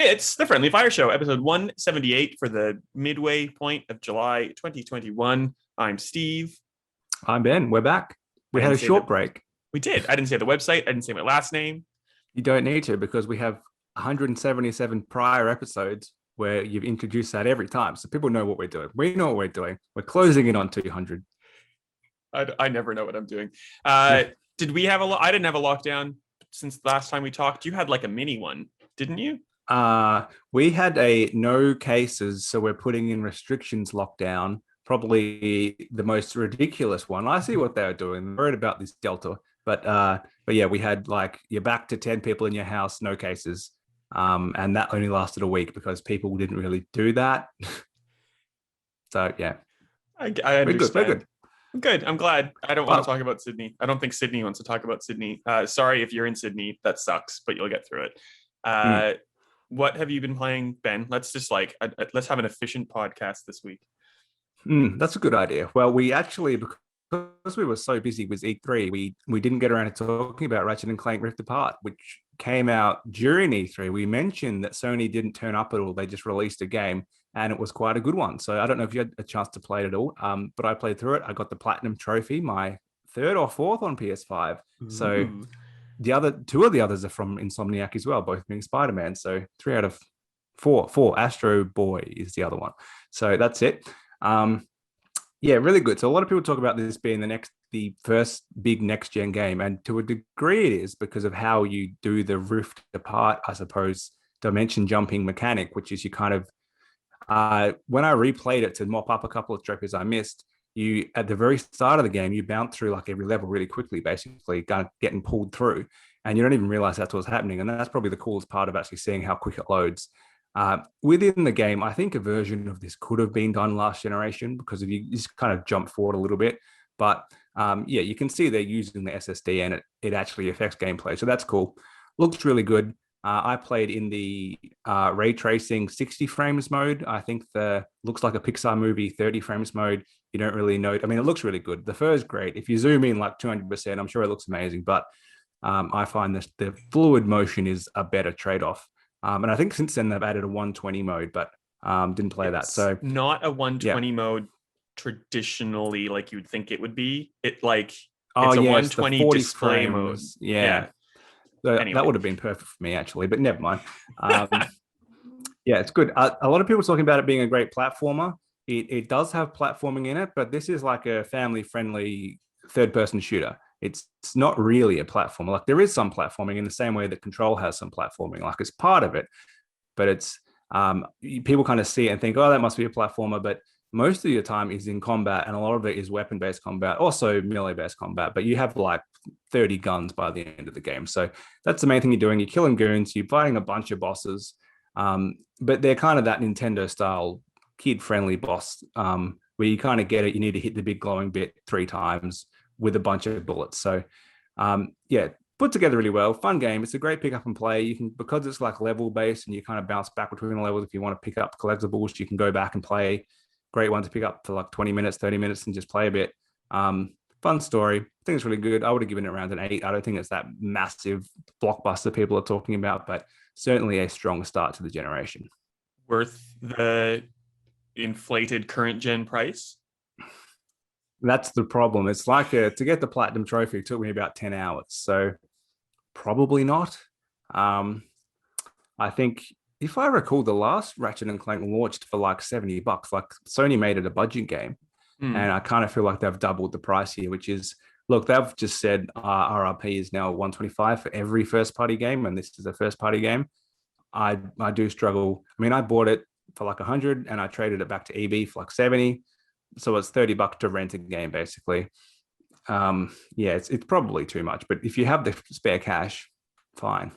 It's the Friendly Fire Show, episode 178 for the midway point of July 2021. I'm Steve. I'm Ben. We're back. We had a short break. We did. I didn't say the website. I didn't say my last name. You don't need to because we have 177 prior episodes where you've introduced that every time. So people know what we're doing. We know what we're doing. We're closing in on 200. I never know what I'm doing. Did we have I didn't have a lockdown since the last time we talked. You had like a mini one, didn't you? We had a no cases, so we're putting in restrictions lockdown. Probably the most ridiculous one. I see what they're doing. I'm worried about this Delta, but yeah, we had like you're back to 10 people in your house, no cases, and that only lasted a week because people didn't really do that. So yeah, I understand. We're good. Good. I'm glad. I don't want to talk about Sydney. I don't think Sydney wants to talk about Sydney. Sorry if you're in Sydney. That sucks, but you'll get through it. What have you been playing, Ben? Let's just let's have an efficient podcast this week. That's a good idea. Well, we actually, because we were so busy with E3, we didn't get around to talking about Ratchet and Clank Rift Apart, which came out during E3. We mentioned that Sony didn't turn up at all. They just released a game, and it was quite a good one. So I don't know if you had a chance to play it at all, but I played through it. I got the Platinum Trophy, my third or fourth on PS5. Ooh. So two of the others are from Insomniac as well, both being Spider-Man. So 3 out of 4. Astro Boy is the other one. So that's it. Yeah, really good. So a lot of people talk about this being the first big next gen game, and to a degree it is because of how you do the Rift Apart, I suppose, dimension jumping mechanic, which is you kind of when I replayed it to mop up a couple of trophies I missed, you at the very start of the game you bounce through like every level really quickly, basically getting pulled through, and you don't even realize that's what's happening. And that's probably the coolest part of actually seeing how quick it loads. Within the game, I think a version of this could have been done last generation because if you just kind of jump forward a little bit. But yeah, you can see they're using the SSD and it actually affects gameplay. So that's cool. Looks really good. I played in the ray tracing 60 frames mode. I think looks like a Pixar movie 30 frames mode. You don't really know. I mean, it looks really good. The fur is great. If you zoom in like 200%, I'm sure it looks amazing. But I find the fluid motion is a better trade-off. And I think since then they've added a 120 mode, but didn't play that. So not a 120 mode traditionally like you'd think it would be. It's a 120 display mode. Yeah. Anyway. That would have been perfect for me actually, but never mind. Yeah, it's good. A lot of people are talking about it being a great platformer. It does have platforming in it, but this is like a family-friendly third-person shooter. It's not really a platformer. Like there is some platforming in the same way that Control has some platforming. Like it's part of it, but it's people kind of see it and think, oh, that must be a platformer. But most of your time is in combat, and a lot of it is weapon-based combat, also melee-based combat. But you have like 30 guns by the end of the game, so that's the main thing you're doing. You're killing goons, you're fighting a bunch of bosses, but they're kind of that Nintendo-style kid-friendly boss where you kind of get it. You need to hit the big glowing bit 3 times with a bunch of bullets. So yeah, put together really well. Fun game. It's a great pick up and play. You can, because it's like level based and you kind of bounce back between the levels. If you want to pick up collectibles, you can go back and play. Great one to pick up for like 20 minutes, 30 minutes and just play a bit. Fun story. I think it's really good. I would have given it around an 8. I don't think it's that massive blockbuster people are talking about, but certainly a strong start to the generation. Worth the inflated current gen price? That's the problem. It's like to get the Platinum Trophy took me about 10 hours. So probably not. I think if I recall, the last Ratchet and Clank launched for like $70. Like Sony made it a budget game. And I kind of feel like they've doubled the price here, which is, look, they've just said RRP is now $125 for every first party game. And this is a first party game. I do struggle. I mean, I bought it for like 100 and I traded it back to EB for like 70. So it's $30 to rent a game, basically. Yeah, it's probably too much, but if you have the spare cash, fine.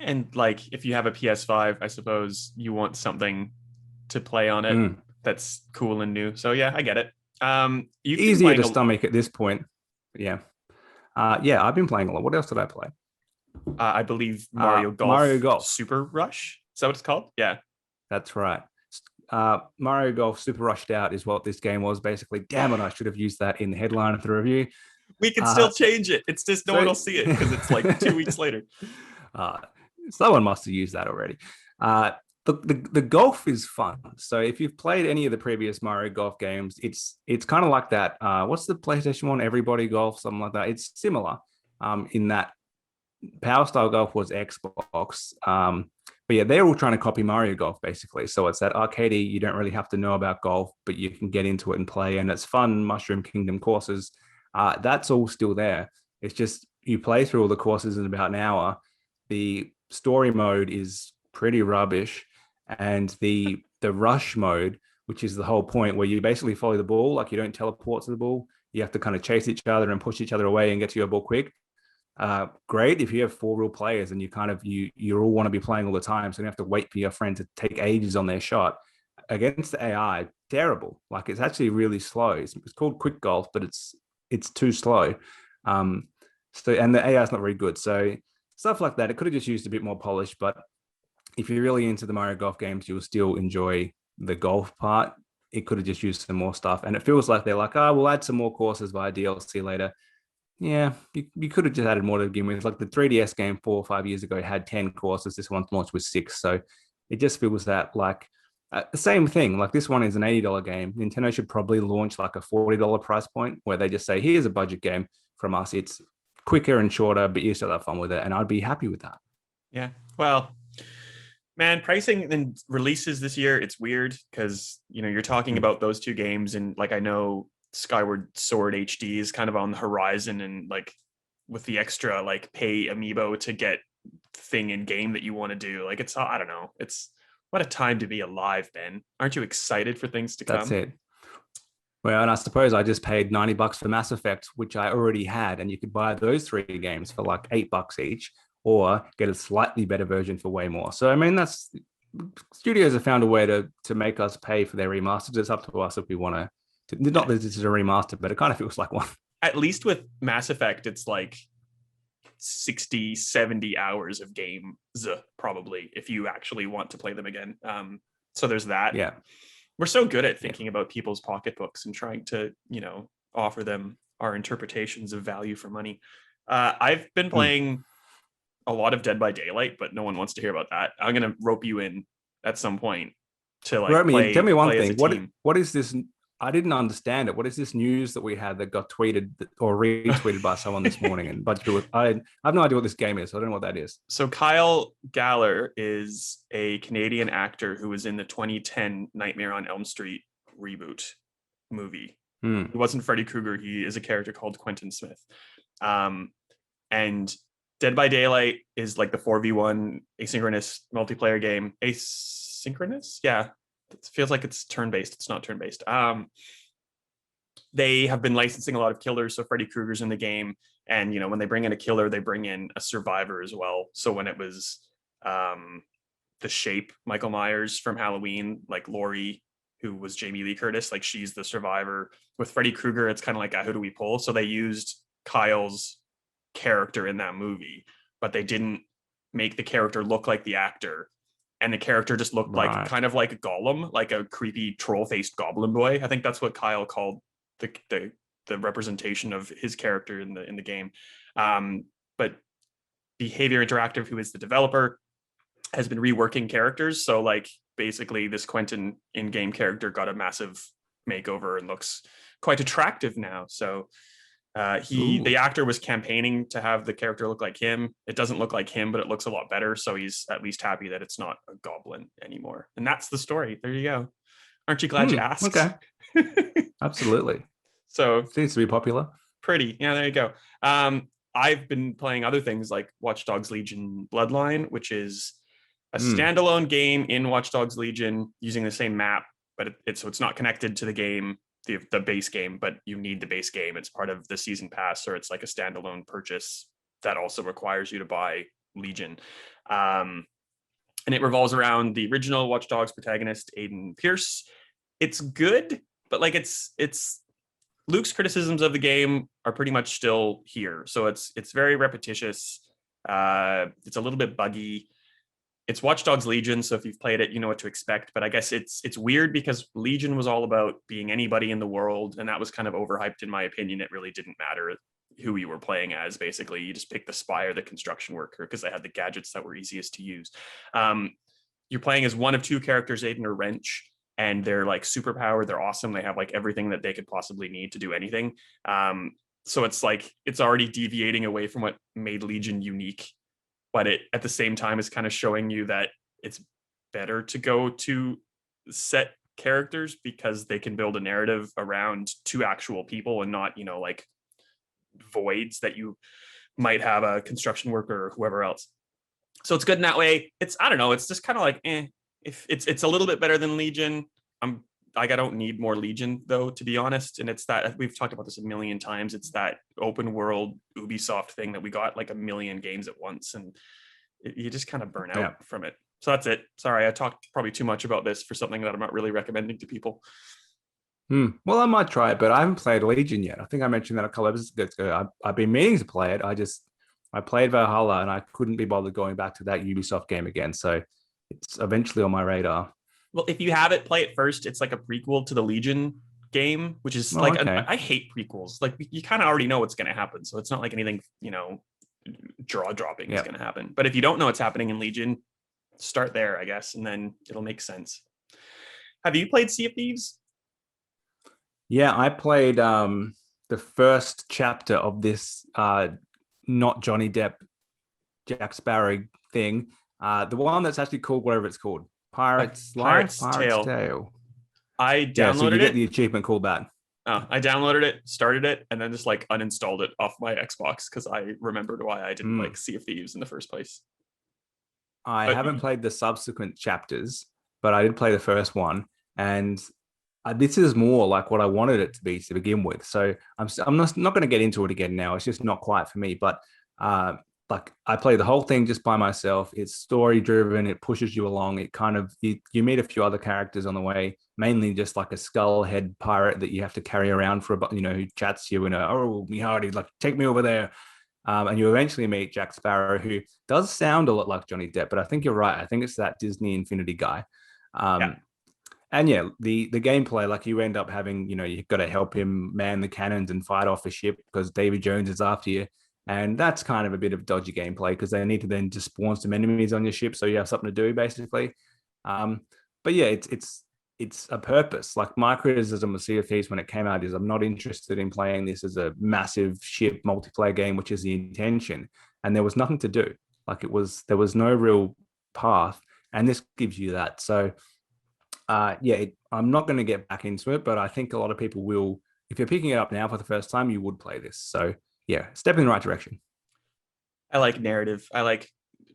And like, if you have a PS5, I suppose you want something to play on it that's cool and new. So yeah, I get it. Easier to stomach at this point. Yeah. Yeah, I've been playing a lot. What else did I play? I believe Mario Golf Super Rush. Is that what it's called? Yeah. That's right. Mario Golf Super Rushed Out is what this game was, basically. Damn it, I should have used that in the headline of the review. We can still change it. It's just no one will see it because it's like 2 weeks later. Someone must have used that already. The golf is fun. So if you've played any of the previous Mario Golf games, it's kind of like that. What's the PlayStation one? Everybody Golf, something like that. It's similar in that Power Style Golf was Xbox. But yeah, they're all trying to copy Mario Golf basically. So it's that arcadey. You don't really have to know about golf, but you can get into it and play, and it's fun. Mushroom Kingdom courses. That's all still there. It's just you play through all the courses in about an hour. The story mode is pretty rubbish, and the rush mode, which is the whole point, where you basically follow the ball, like you don't teleport to the ball. You have to kind of chase each other and push each other away and get to your ball quick. Great if you have 4 real players and you all want to be playing all the time, so you don't have to wait for your friend to take ages on their shot. Against the AI, terrible. Like it's actually really slow. It's called quick golf, but it's too slow. So and the AI is not very good. So stuff like that, it could have just used a bit more polish. But if you're really into the Mario Golf games, you'll still enjoy the golf part. It could have just used some more stuff, and it feels like they're like, oh, we'll add some more courses via DLC later. Yeah, you could have just added more to begin with. Like the 3DS game 4 or 5 years ago had 10 courses. This one's launched with 6. So it just feels that like the same thing. Like this one is an $80 game. Nintendo should probably launch like a $40 price point where they just say, here's a budget game from us. It's quicker and shorter, but you still have fun with it. And I'd be happy with that. Yeah. Well, man, pricing and releases this year, it's weird because, you're talking about those 2 games, and like I know Skyward Sword HD is kind of on the horizon, and like with the extra like pay amiibo to get thing in game that you want to do, like it's, I don't know, it's what a time to be alive, Ben. Aren't you excited for things to come? That's it. Well, and I suppose I just paid $90 for Mass Effect, which I already had, and you could buy those 3 games for like $8 each, or get a slightly better version for way more. So I mean, that's studios have found a way to make us pay for their remasters. It's up to us if we want to. Not that this is a remaster, but it kind of feels like one. At least with Mass Effect, it's like 60, 70 hours of games, probably, if you actually want to play them again. So there's that. Yeah. We're so good at thinking about people's pocketbooks and trying to, offer them our interpretations of value for money. I've been playing a lot of Dead by Daylight, but no one wants to hear about that. I'm going to rope you in at some point to like play. Tell me one thing. What is this? I didn't understand it. What is this news that we had that got tweeted or retweeted by someone this morning? And but I have no idea what this game is. So I don't know what that is. So Kyle Galler is a Canadian actor who was in the 2010 Nightmare on Elm Street reboot movie. He wasn't Freddy Krueger. He is a character called Quentin Smith. And Dead by Daylight is like the 4v1 asynchronous multiplayer game. Asynchronous? Yeah. It feels like it's turn-based. It's not turn-based. They have been licensing a lot of killers, so Freddy Krueger's in the game, and when they bring in a killer, they bring in a survivor as well. So when it was the Shape, Michael Myers from Halloween, like Laurie, who was Jamie Lee Curtis, like she's the survivor. With Freddy Krueger, it's kind of like who do we pull? So they used Kyle's character in that movie, but they didn't make the character look like the actor. And the character just looked like kind of like a golem, like a creepy troll-faced goblin boy. I think that's what Kyle called the representation of his character in the game. But Behavior Interactive, who is the developer, has been reworking characters. So like basically this Quentin in-game character got a massive makeover and looks quite attractive now. So the actor was campaigning to have the character look like him. It doesn't look like him, but it looks a lot better. So he's at least happy that it's not a goblin anymore. And that's the story. There you go. Aren't you glad you asked? Okay. Absolutely. So seems to be popular. Pretty. Yeah, there you go. I've been playing other things like Watch Dogs Legion Bloodline, which is a standalone game in Watch Dogs Legion using the same map, but it's not connected to the game, the base game, but you need the base game. It's part of the season pass, or it's like a standalone purchase that also requires you to buy Legion. And it revolves around the original Watch Dogs protagonist, Aiden Pierce. It's good, but like it's Luke's criticisms of the game are pretty much still here. So it's very repetitious. It's a little bit buggy. It's Watch Dogs Legion, so if you've played it, you know what to expect. But I guess it's weird because Legion was all about being anybody in the world, and that was kind of overhyped in my opinion. It really didn't matter who you were playing as. Basically, you just picked the spy or the construction worker because they had the gadgets that were easiest to use. you're playing as one of two characters, Aiden or Wrench, and they're like superpowered. They're awesome. They have like everything that they could possibly need to do anything. So it's like it's already deviating away from what made Legion unique, but it at the same time is kind of showing you that it's better to go to set characters because they can build a narrative around two actual people and not, like voids that you might have a construction worker or whoever else. So it's good in that way. I don't know, it's just kind of like if it's a little bit better than Legion. I'm like, I don't need more Legion though, to be honest. And it's that we've talked about this a million times. It's that open world Ubisoft thing that we got like a million games at once, and you just kind of burn out from it. So that's it. Sorry, I talked probably too much about this for something that I'm not really recommending to people. Well, I might try it, but I haven't played Legion yet. I think I mentioned that a couple episodes ago. I've been meaning to play it. I played Valhalla and I couldn't be bothered going back to that Ubisoft game again. So it's eventually on my radar. Well, if you have it, play it first. It's like a prequel to the Legion game, which is I hate prequels. Like you kind of already know what's going to happen. So it's not like anything, jaw dropping is going to happen. But if you don't know what's happening in Legion, start there, I guess, and then it'll make sense. Have you played Sea of Thieves? Yeah, I played the first chapter of this not Johnny Depp, Jack Sparrow thing. The one that's actually called whatever it's called. Pirate's Tale. I downloaded so you get the achievement called that. I downloaded it, started it, and then just like uninstalled it off my Xbox because I remembered why I didn't like Sea of Thieves in the first place. I haven't played the subsequent chapters, but I did play the first one, and this is more like what I wanted it to be to begin with. So I'm not going to get into it again now. It's just not quite for me. But like I play the whole thing just by myself. It's story driven. It pushes you along. It kind of you meet a few other characters on the way, mainly just like a skull head pirate that you have to carry around for who chats to you and me hardy, like take me over there. And you eventually meet Jack Sparrow, who does sound a lot like Johnny Depp, but I think you're right. I think it's that Disney Infinity guy. And yeah, the gameplay, like you end up having, you've got to help him man the cannons and fight off a ship because Davy Jones is after you. And that's kind of a bit of dodgy gameplay because they need to then just spawn some enemies on your ship so you have something to do, basically. But yeah, it's a purpose. Like my criticism of Sea of Thieves when it came out is I'm not interested in playing this as a massive ship multiplayer game, which is the intention. And there was nothing to do. Like there was no real path. And this gives you that. So I'm not going to get back into it, but I think a lot of people will. If you're picking it up now for the first time, you would play this. So yeah, step in the right direction. I like narrative. I like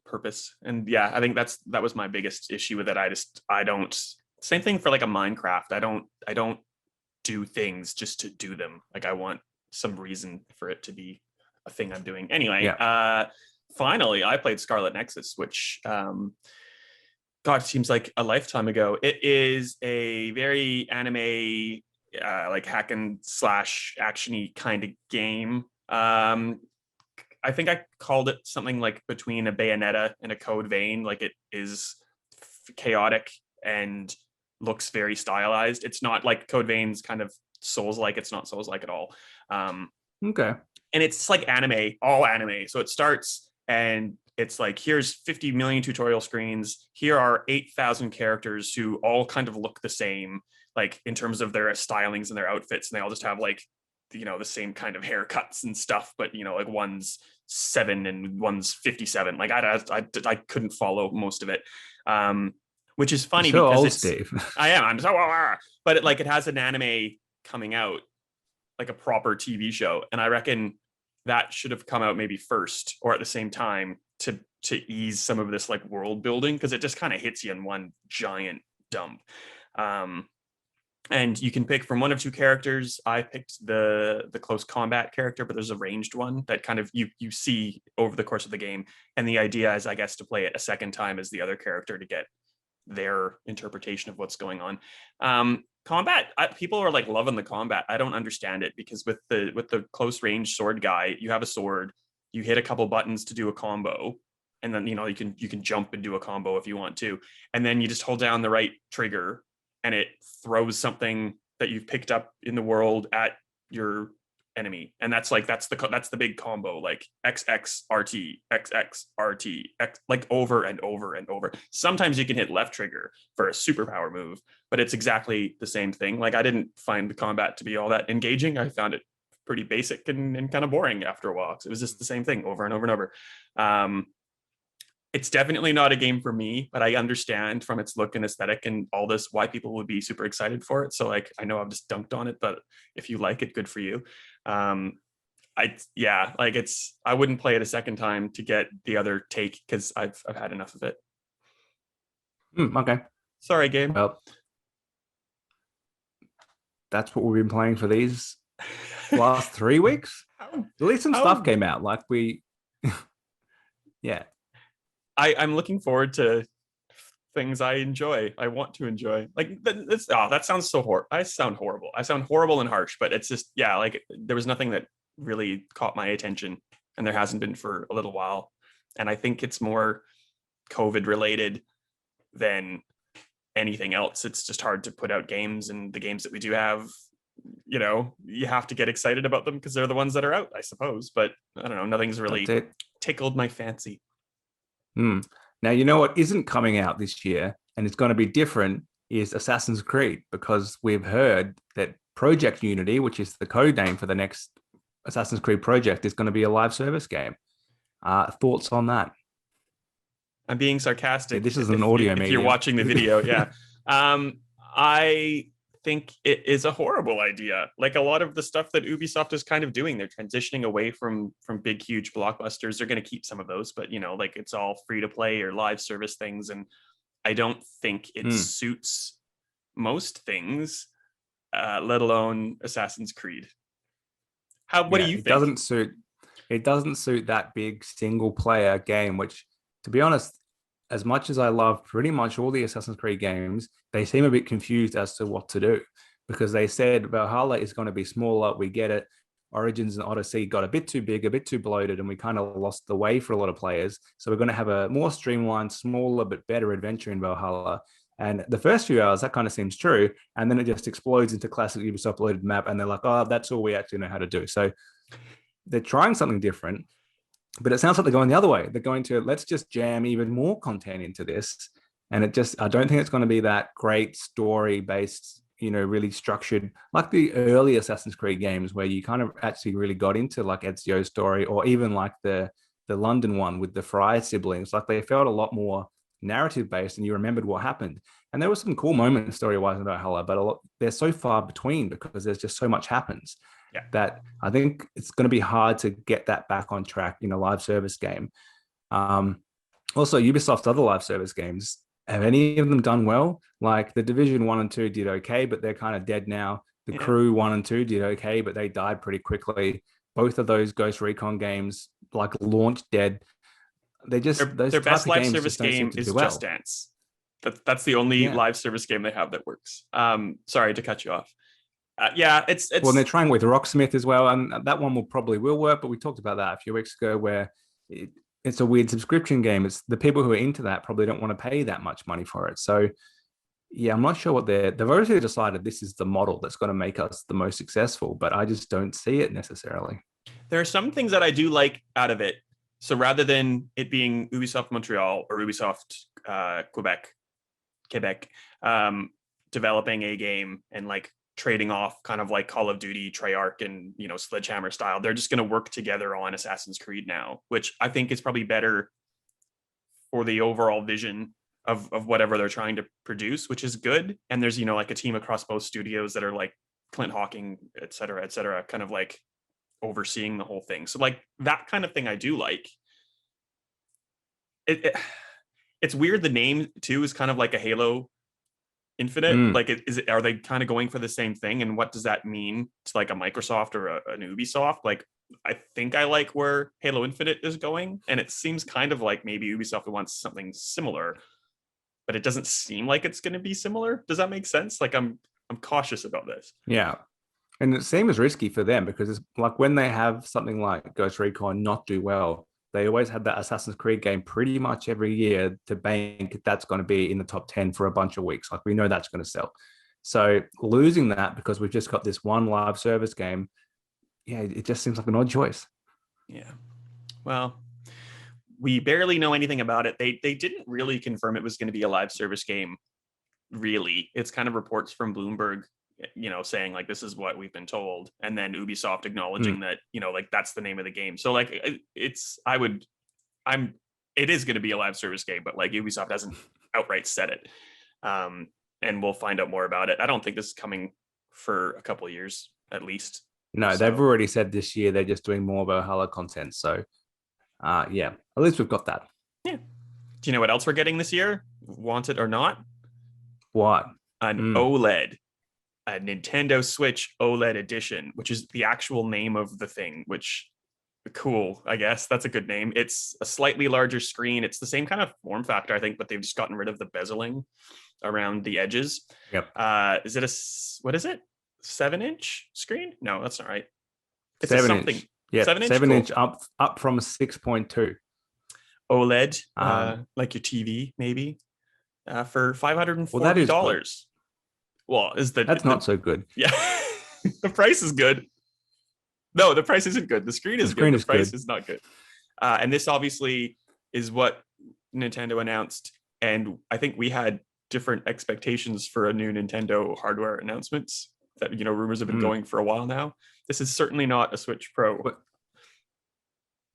purpose. And yeah, I think that was my biggest issue with it. I don't, same thing for like a Minecraft. I don't do things just to do them. Like I want some reason for it to be a thing I'm doing. Anyway, finally I played Scarlet Nexus, which, God, it seems like a lifetime ago. It is a very anime, like hack and slash actiony kind of game. I think I called it something like between a Bayonetta and a Code Vein. Like it is chaotic and looks very stylized. It's not like Code Vein's kind of Souls-like. It's not Souls-like at all. Okay. And it's like anime, all anime. So it starts and it's like, here's 50 million tutorial screens. Here are 8,000 characters who all kind of look the same, like in terms of their stylings and their outfits. And they all just have like, the same kind of haircuts and stuff, but like one's 7 and one's 57. Like I couldn't follow most of it, which is funny so because old, it's Steve. I'm so but it has an anime coming out, like a proper TV show, and I reckon that should have come out maybe first or at the same time to ease some of this like world building, because it just kind of hits you in one giant dump. And you can pick from one of two characters. I picked the close combat character, but there's a ranged one that kind of you see over the course of the game. And the idea is, I guess, to play it a second time as the other character to get their interpretation of what's going on. Combat, people are like loving the combat. I don't understand it, because with the close range sword guy, you have a sword, you hit a couple buttons to do a combo, and then you can jump and do a combo if you want to, and then you just hold down the right trigger and it throws something that you've picked up in the world at your enemy, and that's the big combo, like XXRT, XXRT, X, like over and over and over. Sometimes you can hit left trigger for a superpower move, but it's exactly the same thing. Like I didn't find the combat to be all that engaging. I found it pretty basic and kind of boring after a while. It was just the same thing over and over and over. It's definitely not a game for me, but I understand from its look and aesthetic and all this why people would be super excited for it. So like, I know I've just dunked on it, but if you like it, good for you. I wouldn't play it a second time to get the other take because I've had enough of it. Okay. Sorry, game. Well, that's what we've been playing for these last 3 weeks. At least some stuff came out. Like yeah. I'm looking forward to things I enjoy. I want to enjoy. Like that sounds so horrible. I sound horrible. I sound horrible and harsh, but it's just, yeah, like there was nothing that really caught my attention, and there hasn't been for a little while. And I think it's more COVID related than anything else. It's just hard to put out games, and the games that we do have, you know, you have to get excited about them because they're the ones that are out, I suppose. But I don't know, nothing's really tickled my fancy. Now, you know what isn't coming out this year, and it's going to be different, is Assassin's Creed, because we've heard that Project Unity, which is the code name for the next Assassin's Creed project, is going to be a live service game. Thoughts on that? I'm being sarcastic. Yeah, this is an audio medium. If you're watching the video, yeah. I think it is a horrible idea. Like a lot of the stuff that Ubisoft is kind of doing, they're transitioning away from big, huge blockbusters. They're going to keep some of those, but you know, like it's all free to play or live service things. And I don't think it suits most things, let alone Assassin's Creed. What do you think? It doesn't suit that big single player game, which, to be honest, as much as I love pretty much all the Assassin's Creed games, they seem a bit confused as to what to do, because they said Valhalla is going to be smaller. We get it. Origins and Odyssey got a bit too big, a bit too bloated, and we kind of lost the way for a lot of players. So we're going to have a more streamlined, smaller, but better adventure in Valhalla. And the first few hours, that kind of seems true. And then it just explodes into classic Ubisoft loaded map. And they're like, oh, that's all we actually know how to do. So they're trying something different. But it sounds like they're going the other way. They're going to, let's just jam even more content into this. And I don't think it's going to be that great story-based, you know, really structured, like the early Assassin's Creed games where you kind of actually really got into like Ezio's story, or even like the London one with the Fry siblings. Like they felt a lot more narrative-based, and you remembered what happened. And there were some cool moments story-wise in Valhalla, but they're so far between because there's just so much happens. Yeah. That I think it's going to be hard to get that back on track in a live service game. Also, Ubisoft's other live service games, have any of them done well? Like the Division 1 and 2 did okay, but they're kind of dead now. The Crew 1 and 2 did okay, but they died pretty quickly. Both of those Ghost Recon games, like, launched dead. They just their best live service game is Just Dance. That's the only live service game they have that works. Sorry to cut you off. It's well, they're trying with Rocksmith as well, and that one will work. But we talked about that a few weeks ago, where it's a weird subscription game. It's the people who are into that probably don't want to pay that much money for it. So, yeah, I'm not sure what they've already decided this is the model that's going to make us the most successful, but I just don't see it necessarily. There are some things that I do like out of it. So rather than it being Ubisoft Montreal or Ubisoft Quebec, developing a game and like trading off kind of like Call of Duty, Treyarch, and, you know, Sledgehammer style, they're just going to work together on Assassin's Creed now, which I think is probably better for the overall vision of whatever they're trying to produce, which is good. And there's, you know, like a team across both studios that are like Clint Hawking, et cetera, kind of like overseeing the whole thing. So like that kind of thing I do like. It's weird. The name too is kind of like a Halo Infinite. Like, are they kind of going for the same thing? And what does that mean to like a Microsoft or an Ubisoft? Like, I think I like where Halo Infinite is going, and it seems kind of like maybe Ubisoft wants something similar, but it doesn't seem like it's going to be similar. Does that make sense? Like, I'm cautious about this. Yeah. And it seems risky for them because it's like when they have something like Ghost Recon not do well, they always had that Assassin's Creed game pretty much every year to bank that's going to be in the top 10 for a bunch of weeks. Like, we know that's going to sell. So losing that because we've just got this one live service game, yeah, it just seems like an odd choice. Yeah. Well, we barely know anything about it. They didn't really confirm it was going to be a live service game. Really, it's kind of reports from Bloomberg, saying like this is what we've been told, and then Ubisoft acknowledging that like that's the name of the game. So like it is going to be a live service game, but like Ubisoft hasn't outright said it. And we'll find out more about it. I don't think this is coming for a couple of years at least. No, they've already said this year they're just doing more Valhalla content. So, yeah, at least we've got that. Yeah. Do you know what else we're getting this year? Want it or not? What? An OLED, a Nintendo Switch OLED edition, which is the actual name of the thing, which cool, I guess. That's a good name. It's a slightly larger screen. It's the same kind of form factor, I think, but they've just gotten rid of the bezeling around the edges. Yep. Is it what is it? 7-inch screen? No, that's not right. It's 7-inch. Yeah, 7-inch. 7-inch cool. up from 6.2. OLED, like your TV, maybe, for $540. Well, that's not so good. Yeah, the price is good. No, the price isn't good. The screen is good. The price is not good. And this obviously is what Nintendo announced, and I think we had different expectations for a new Nintendo hardware announcements that rumors have been going for a while now. This is certainly not a Switch Pro.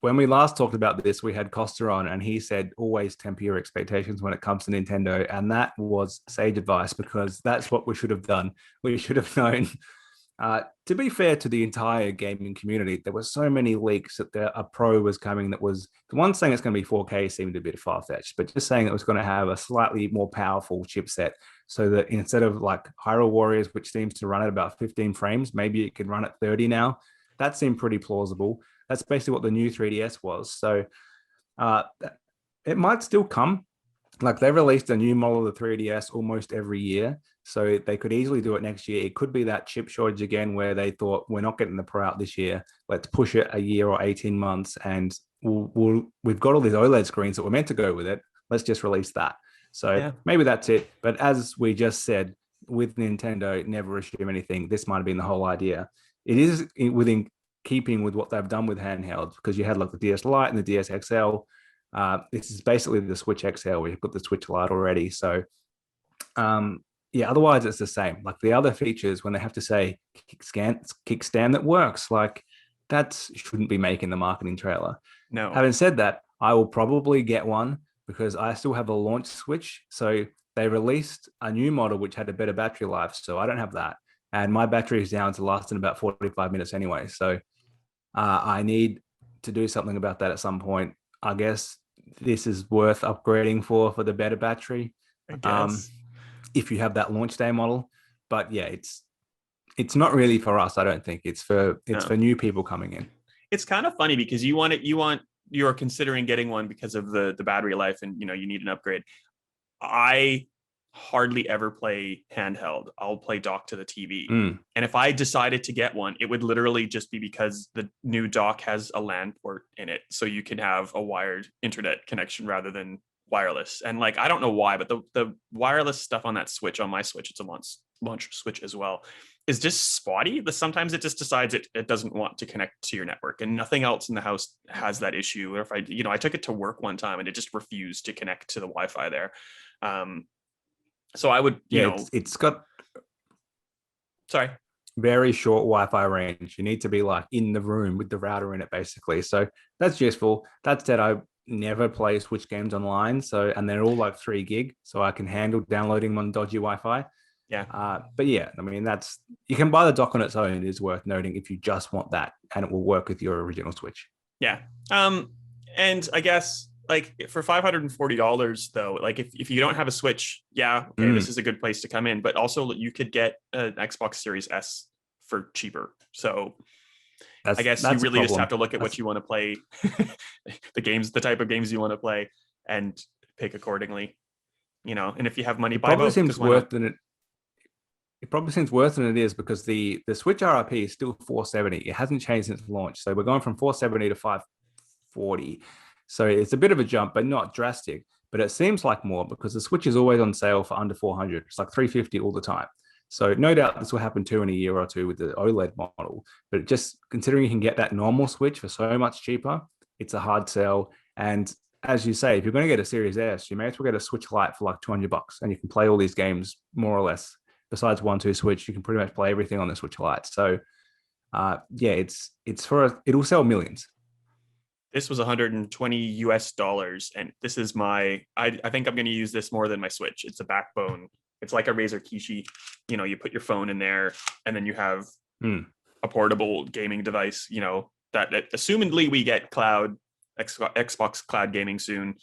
When we last talked about this, we had Costa on, and he said always temper your expectations when it comes to Nintendo, and that was sage advice, because that's what we should have done. We should have known. To be fair to the entire gaming community, there were so many leaks that a Pro was coming. That was the one saying it's going to be 4K seemed a bit far-fetched, but just saying it was going to have a slightly more powerful chipset, so that instead of like Hyrule Warriors, which seems to run at about 15 frames, maybe it could run at 30 now. That seemed pretty plausible. That's basically what the new 3DS was. So it might still come. Like, they released a new model of the 3DS almost every year, so they could easily do it next year. It could be that chip shortage again, where they thought, we're not getting the Pro out this year. Let's push it a year or 18 months, and we've got all these OLED screens that were meant to go with it. Let's just release that. So maybe that's it. But as we just said, with Nintendo, never assume anything. This might have been the whole idea. It is within keeping with what they've done with handhelds, because you had like the DS Lite and the DS XL. This is basically the Switch XL, where you've got the Switch Lite already. So, otherwise it's the same. Like the other features, when they have to say kickstand that works, like that shouldn't be making the marketing trailer. No. Having said that, I will probably get one, because I still have a launch Switch. So they released a new model which had a better battery life. So I don't have that. And my battery is down to last in about 45 minutes anyway. So I need to do something about that at some point. I guess this is worth upgrading for the better battery, if you have that launch day model. But yeah, it's not really for us. I don't think it's for new people coming in. It's kind of funny because you're considering getting one because of the battery life, and you need an upgrade. I hardly ever play handheld. I'll play dock to the TV. And if I decided to get one, it would literally just be because the new dock has a LAN port in it, so you can have a wired internet connection rather than wireless. And like, I don't know why, but the wireless stuff on that Switch, on my Switch, it's a launch Switch as well, is just spotty. Sometimes it just decides it doesn't want to connect to your network, and nothing else in the house has that issue. Or if I took it to work one time and it just refused to connect to the Wi-Fi there. So I would, it's got very short Wi-Fi range. You need to be like in the room with the router in it, basically. So that's useful. That said, I never play Switch games online. So, and they're all like 3 gig, so I can handle downloading them on dodgy Wi-Fi. Yeah. But yeah, I mean, you can buy the dock on its own. It is worth noting if you just want that, and it will work with your original Switch. Yeah. And I guess, like, for $540 though, like if you don't have a Switch, this is a good place to come in. But also, you could get an Xbox Series S for cheaper. So I guess you really just have to look at what you want to play, the type of games you want to play, and pick accordingly. And if you have money, buy both. It probably seems worse than it is, because the Switch RRP is still $470. It hasn't changed since launch. So we're going from $470 to $540. So it's a bit of a jump, but not drastic. But it seems like more, because the Switch is always on sale for under $400. It's like $350 all the time. So no doubt this will happen too in a year or two with the OLED model. But just considering you can get that normal Switch for so much cheaper, it's a hard sell. And as you say, if you're going to get a Series S, you may as well get a Switch Lite for like $200, and you can play all these games more or less. Besides 1-2 Switch, you can pretty much play everything on the Switch Lite. So yeah, it'll sell millions. This was $120, and this is I think I'm going to use this more than my Switch. It's a backbone. It's like a Razer Kishi. You put your phone in there, and then you have a portable gaming device. That assumedly we get Xbox cloud gaming soon.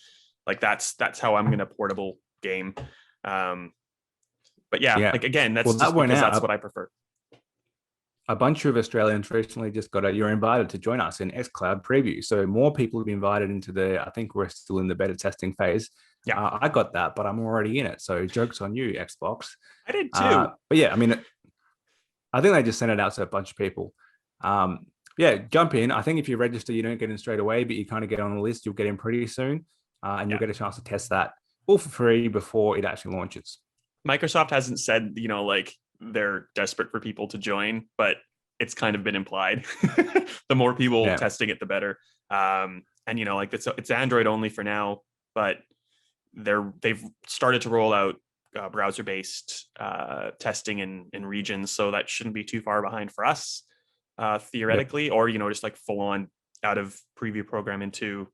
Like that's how I'm going to portable game. But yeah, like again, that's just because that's what I prefer. A bunch of Australians recently just you're invited to join us in xCloud preview. So more people have been invited into I think we're still in the beta testing phase. Yeah, I got that, but I'm already in it. So joke's on you, Xbox. I did too. But yeah, I mean, I think they just sent it out to a bunch of people. Yeah, jump in. I think if you register, you don't get in straight away, but you kind of get on the list. You'll get in pretty soon, and you'll get a chance to test that all for free before it actually launches. Microsoft hasn't said, like they're desperate for people to join, but it's kind of been implied. The more people testing it, the better. And like it's Android only for now, but they've started to roll out browser-based testing in regions, so that shouldn't be too far behind for us, theoretically, or just like full on out of preview program into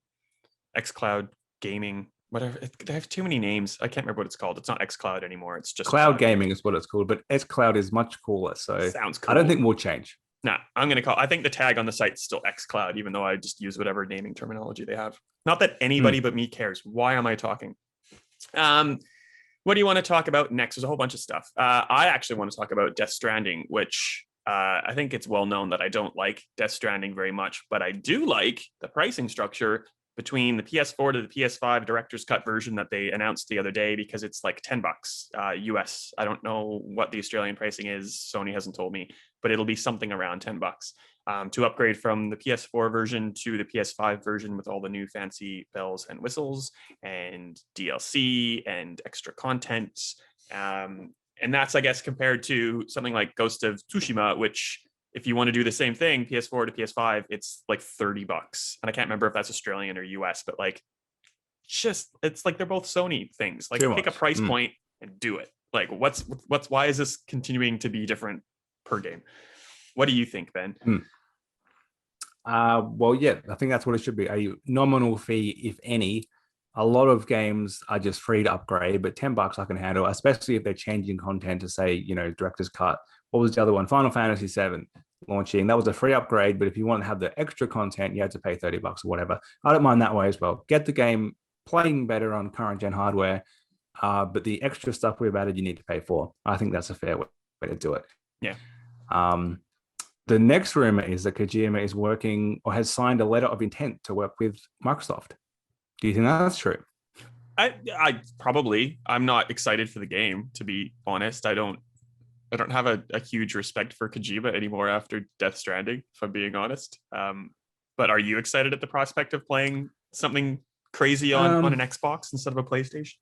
xCloud gaming. Whatever, they have too many names. I can't remember what it's called. It's not xCloud anymore. It's just Cloud Gaming is what it's called, but xCloud is much cooler. So sounds cool. I don't think we'll change. Nah, I think the tag on the site is still xCloud, even though I just use whatever naming terminology they have. Not that anybody but me cares. Why am I talking? What do you want to talk about next? There's a whole bunch of stuff. I actually want to talk about Death Stranding, which I think it's well known that I don't like Death Stranding very much, but I do like the pricing structure between the PS4 to the PS5 director's cut version that they announced the other day, because it's like $10 US. I don't know what the Australian pricing is. Sony hasn't told me, but it'll be something around $10 to upgrade from the PS4 version to the PS5 version with all the new fancy bells and whistles and DLC and extra content. And that's, I guess, compared to something like Ghost of Tsushima, which, if you want to do the same thing, PS4 to PS5, it's like $30. And I can't remember if that's Australian or US, but like, it's like they're both Sony things. Like, pick a price point and do it. Like, why is this continuing to be different per game? What do you think, Ben? Well, yeah, I think that's what it should be. A nominal fee, if any. A lot of games are just free to upgrade, but $10 I can handle, especially if they're changing content to say, director's cut. What was the other one? Final Fantasy VII launching. That was a free upgrade, but if you want to have the extra content, you had to pay $30 or whatever. I don't mind that way as well. Get the game playing better on current gen hardware, but the extra stuff we've added, you need to pay for. I think that's a fair way to do it. Yeah. The next rumor is that Kojima is working or has signed a letter of intent to work with Microsoft. Do you think that's true? I probably. I'm not excited for the game, to be honest. I don't have a huge respect for Kojima anymore after Death Stranding, if I'm being honest. But are you excited at the prospect of playing something crazy on an Xbox instead of a PlayStation?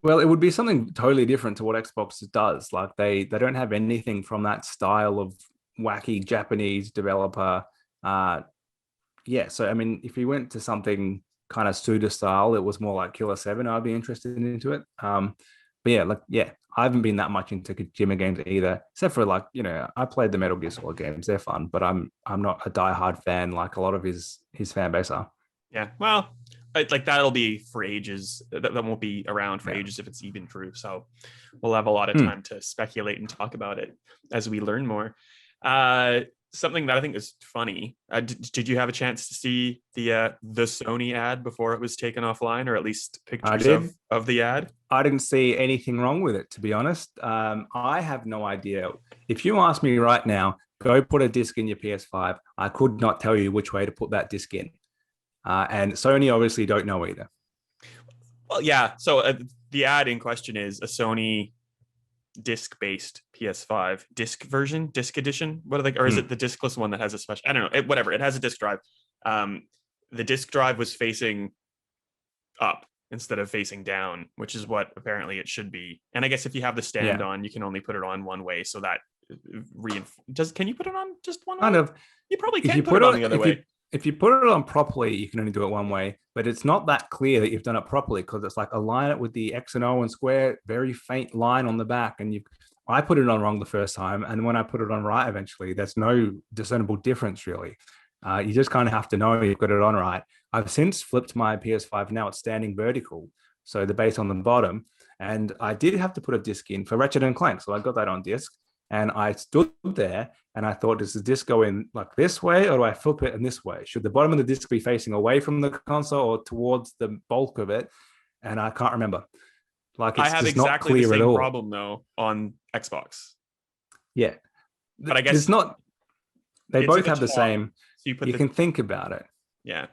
Well, it would be something totally different to what Xbox does. Like they don't have anything from that style of wacky Japanese developer. So I mean, if you went to something kind of Suda style, it was more like Killer 7, I'd be interested into it. But I haven't been that much into Kojima games either, except for I played the Metal Gear Solid games. They're fun, but I'm not a diehard fan like a lot of his fan base are. Yeah, well, like that'll be for ages. That won't be around for ages if it's even true. So we'll have a lot of time to speculate and talk about it as we learn more. Something that I think is funny. Did you have a chance to see the Sony ad before it was taken offline, or at least pictures of the ad? I didn't see anything wrong with it, to be honest. I have no idea. If you ask me right now, go put a disc in your PS5, I could not tell you which way to put that disc in. And Sony obviously don't know either. Well, yeah. So the ad in question is a Sony disc-based PS5 disc version, disc edition. What are they? Or is it the discless one that has a special? I don't know. Whatever. It has a disc drive. The disc drive was facing up, instead of facing down, which is what apparently it should be. And I guess if you have the stand on, you can only put it on one way, so that can you put it on just one kind way? of. You probably If can you put it on the other if way. if you put it on properly, you can only do it one way, but it's not that clear that you've done it properly because it's like align it with the X and O and square, very faint line on the back. And I put it on wrong the first time. And when I put it on right, eventually, there's no discernible difference really. You just kind of have to know you've got it on right. I've since flipped my PS5. Now it's standing vertical. So the base on the bottom. And I did have to put a disc in for Ratchet and Clank. So I got that on disc. And I stood there and I thought, does the disc go in like this way or do I flip it in this way? Should the bottom of the disc be facing away from the console or towards the bulk of it? And I can't remember. Like I it's have just not exactly clear the at same all. problem though on Xbox. Yeah. But I guess it's not, they both have the top, same. so you can think about it. Yeah.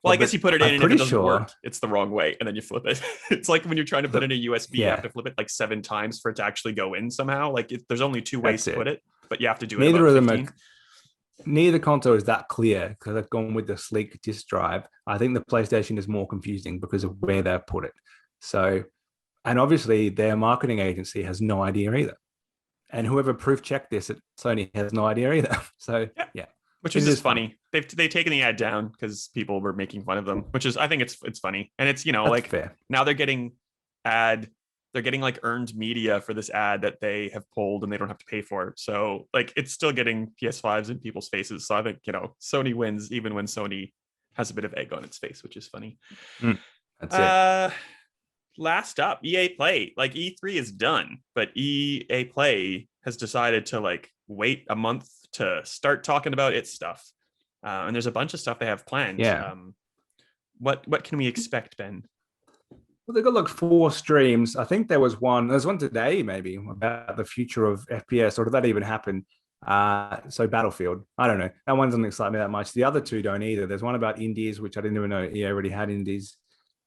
Well, I guess you put it in and if it doesn't work, it's the wrong way and then you flip it. It's like when you're trying to put in a USB, you have to flip it like 7 times for it to actually go in somehow. Like there's only 2 ways to put it, but you have to do it about 15. Neither console is that clear because they've gone with the sleek disk drive. I think the PlayStation is more confusing because of where they put it. So, and obviously their marketing agency has no idea either. And whoever proof checked this at Sony has no idea either. So, yeah. Which is just funny. They've taken the ad down because people were making fun of them, which is, I think it's funny. And it's, That's like fair. Now they're getting like earned media for this ad that they have pulled and they don't have to pay for. So like it's still getting PS5s in people's faces. So I think, Sony wins even when Sony has a bit of egg on its face, which is funny. That's it. Last up, EA Play. Like E3 is done, but EA Play has decided to like wait a month to start talking about its stuff. And there's a bunch of stuff they have planned. Yeah. What can we expect, Ben? Well, they've got like 4 streams. I think there's one today, maybe, about the future of FPS, or did that even happen? So Battlefield, I don't know. That one doesn't excite me that much. The other 2 don't either. There's one about indies, which I didn't even know EA already had indies.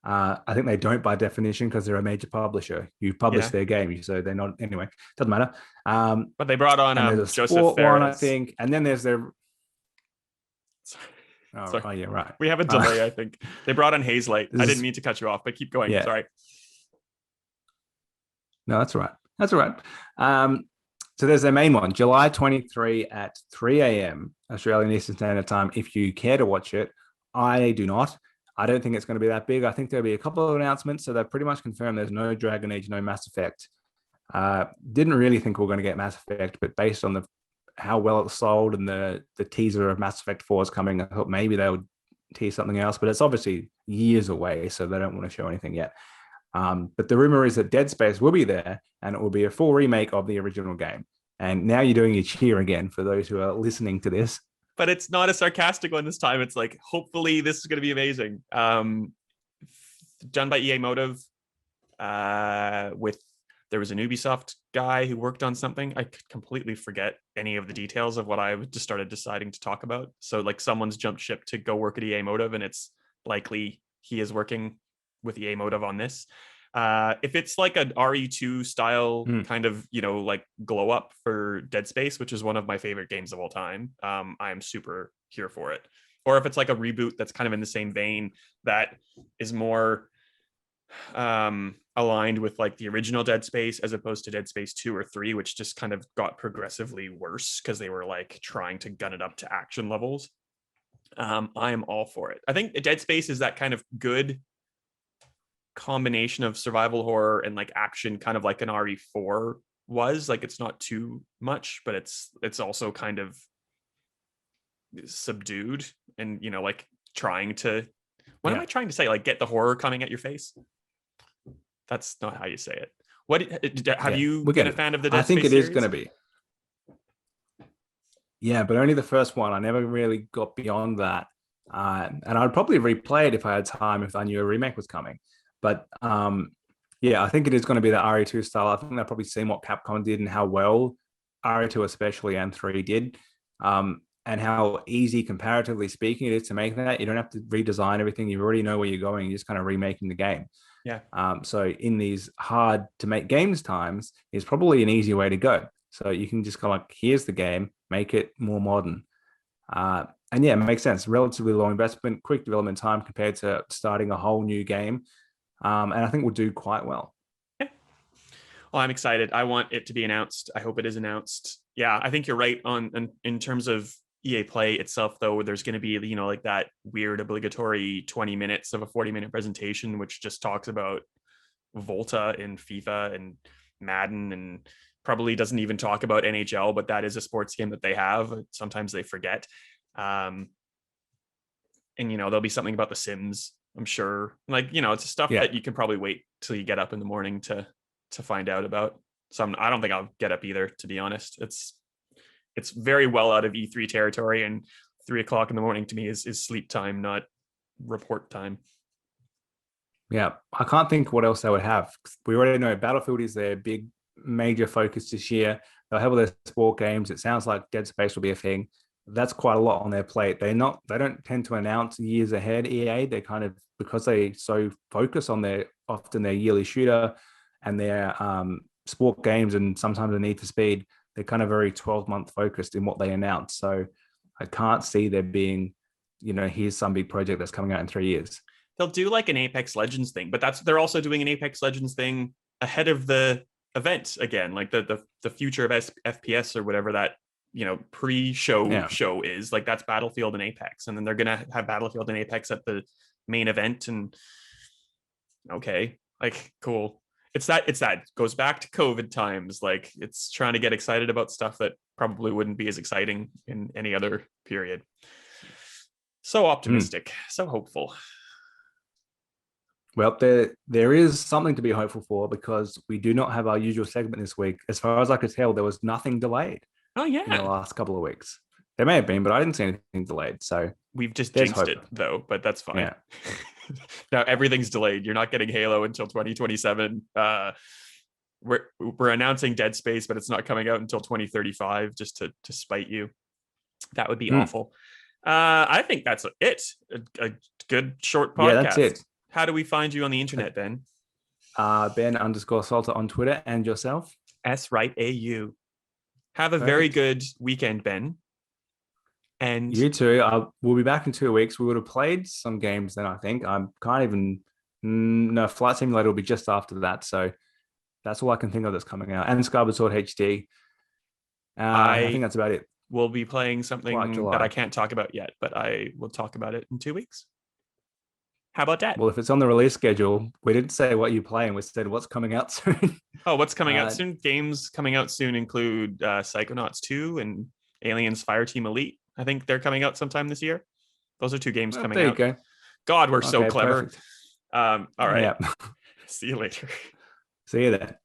I think they don't by definition because they're a major publisher. You publish their game, so they're not. Anyway, doesn't matter. But they brought on Joseph Fares. One, I think, and then there's their. Sorry. Oh, yeah, right. We have a delay, I think. They brought on Hazelight. I didn't mean to cut you off, but keep going. Yeah. Sorry. No, that's all right. That's all right. So there's their main one, July 23 at 3 a.m. Australian Eastern Standard Time. If you care to watch it, I do not. I don't think it's going to be that big. I think there'll be a couple of announcements. So they've pretty much confirmed there's no Dragon Age, no Mass Effect. Didn't really think we were going to get Mass Effect, but based on how well it sold and the teaser of Mass Effect 4 is coming, I thought maybe they would tease something else, but it's obviously years away, so they don't want to show anything yet. But the rumor is that Dead Space will be there and it will be a full remake of the original game. And now you're doing your cheer again for those who are listening to this. But it's not a sarcastic one this time. It's like, hopefully this is going to be amazing. Done by EA Motive. There was an Ubisoft guy who worked on something. I could completely forget any of the details of what I just started deciding to talk about. So like someone's jumped ship to go work at EA Motive, and it's likely he is working with EA Motive on this. If it's like an RE2 style kind of, like glow up for Dead Space, which is one of my favorite games of all time, I'm super here for it. Or if it's like a reboot that's kind of in the same vein that is more aligned with like the original Dead Space as opposed to Dead Space 2 or 3, which just kind of got progressively worse because they were like trying to gun it up to action levels. I am all for it. I think Dead Space is that kind of good combination of survival horror and like action, kind of like an RE4 was. Like it's not too much, but it's also kind of subdued and like trying to am I trying to say? Like get the horror coming at your face? That's not how you say it. What have you been a fan of the Dead Space Space series? Is going to be. Yeah, but only the first one. I never really got beyond that. And I'd probably replay it if I had time, if I knew a remake was coming. But I think it is going to be the RE2 style. I think they've probably seen what Capcom did and how well RE2 especially and 3 did, and how easy, comparatively speaking, it is to make that. You don't have to redesign everything. You already know where you're going. You're just kind of remaking the game. Yeah. So in these hard to make games times, is probably an easy way to go. So you can just go like, here's the game, make it more modern. And yeah, it makes sense. Relatively low investment, quick development time compared to starting a whole new game. and I think we'll do quite well. Yeah. Well, I'm excited. I want it to be announced. I hope it is announced. Yeah, I think you're right on in terms of EA Play itself, though. There's going to be, like that weird obligatory 20 minutes of a 40-minute presentation, which just talks about Volta and FIFA and Madden, and probably doesn't even talk about NHL, but that is a sports game that they have. Sometimes they forget. And there'll be something about The Sims, I'm sure. It's stuff that you can probably wait till you get up in the morning to find out about. So I don't think I'll get up either, to be honest. It's very well out of E3 territory, and 3:00 in the morning to me is sleep time, not report time. Yeah, I can't think what else they would have. We already know Battlefield is their big major focus this year. They'll have all their sport games. It sounds like Dead Space will be a thing. That's quite a lot on their plate. They don't tend to announce years ahead, EA. They kind of, because they so focus on often their yearly shooter and their sport games, and sometimes the Need for Speed, they're kind of very 12-month focused in what they announce. So I can't see there being, here's some big project that's coming out in 3 years. They'll do like an Apex Legends thing, but they're also doing an Apex Legends thing ahead of the event again, like the future of FPS or whatever that pre-show show is. Like, that's Battlefield and Apex, and then they're gonna have Battlefield and Apex at the main event. And okay, like, cool. It's that goes back to COVID times. Like, it's trying to get excited about stuff that probably wouldn't be as exciting in any other period. So optimistic, so hopeful. Well, there is something to be hopeful for, because we do not have our usual segment this week. As far as I could tell, there was nothing delayed. Oh, yeah. In the last couple of weeks. There may have been, but I didn't see anything delayed. So we've just jinxed it, though, but that's fine. Yeah. Now everything's delayed. You're not getting Halo until 2027. We're announcing Dead Space, but it's not coming out until 2035, just to spite you. That would be awful. I think that's it. A good short podcast. Yeah, that's it. How do we find you on the internet, Ben? Ben_Salter on Twitter, and yourself? Wright AU. Have a very good weekend, Ben. And you too. We'll be back in 2 weeks. We would have played some games then, I think. I can't even... No, Flight Simulator will be just after that. So that's all I can think of that's coming out. And Skyward Sword HD. I think that's about it. We'll be playing something that I can't talk about yet, but I will talk about it in 2 weeks. How about that? Well, if it's on the release schedule, we didn't say what you're playing. We said what's coming out soon. Oh, what's coming out soon? Games coming out soon include Psychonauts 2 and Aliens Fireteam Elite. I think they're coming out sometime this year. Those are 2 games coming out. There you go. God, we're so clever. Perfect. All right. Yeah. See you later. See you then.